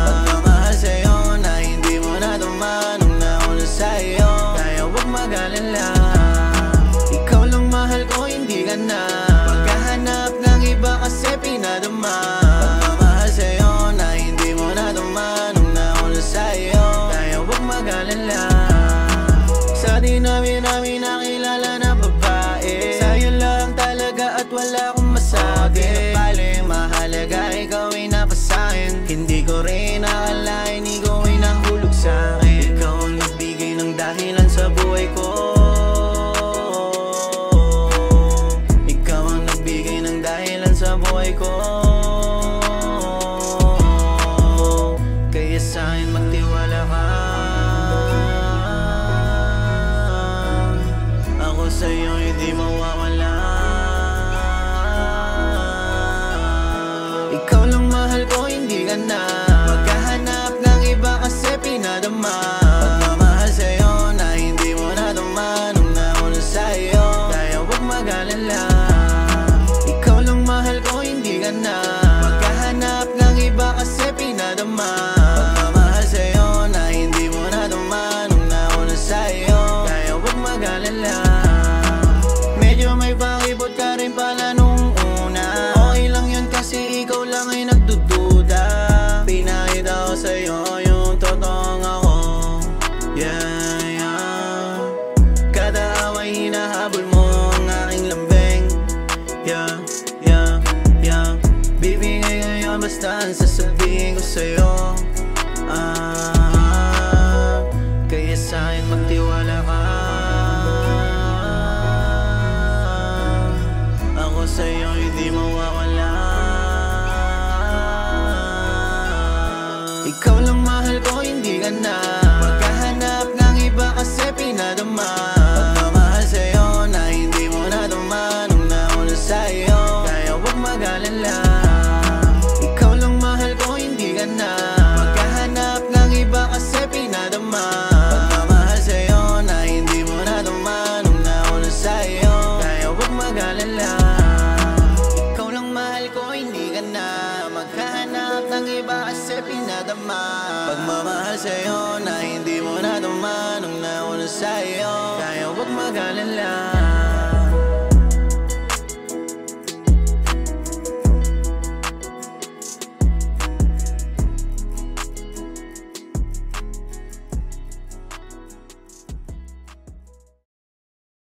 Pagmamahal sa'yo na hindi mo nadama nung nauna sa'yo, kaya huwag mag-alala. Ikaw lang mahal ko, hindi ka na maghahanap ng iba kasi pinadama. Pagmamahal sa'yo na hindi mo nadama nung nauna sa'yo, kaya huwag mag-alala. Sa dinami namin nakilala na babae, sa'yo lang talaga at wala akong masabi. Bale, mahalaga ikaw ay napasahin. Hindi ko rin akalain ikaw ay nahulog sa'kin. Ikaw ang nagbigay ng dahilan sa buhay ko. Ikaw ang nagbigay ng dahilan sa buhay ko. Kaya sa'kin magtiwala ka. Ako sa'yo hindi mawawala. Ikaw lang mahal ko, hindi ka na maghahanap ng iba kasi pinadama. Pagmamahal sa'yo na hindi mo nadama nung nauna sa'yo, kaya huwag mag-alala. Ikaw lang mahal ko, hindi ka na maghahanap ng iba kasi pinadama. Pagmamahal sa'yo na hindi mo nadama nung nauna sa'yo, kaya huwag mag-alala. Medyo may pakibot ka rin pala nung una. Okay lang yun kasi ikaw lang ay nagdududa. Pinakita ko sa'yo yung totoong ako. Yeah, yeah. Kada away hinahabol mo ang aking lambing. Yeah, yeah, yeah. Bibigay ko yun basta ang sasabihin ko sa'yo. Kaya sa'kin magtiwala ka. Ako sa'yo hindi mawawala. Ikaw lang mahal ko, hindi ka na maghahanap ng iba kasi pinadama. Pagmamahal sa'yo na hindi mo nadama nung nauna sa'yo, kaya huwag mag-alala. Ikaw lang mahal ko, hindi ka na maghahanap ng iba kasi pinadama. Pagmamahal sa'yo na hindi mo nadama nung nauna sa'yo, kaya huwag mag-alala. Ikaw lang mahal ko, hindi ka na maghahanap ng iba kasi pinadama. Pagmamahal sa'yo na hindi mo nadama nung nauna sa'yo, kaya huwag mag-alala.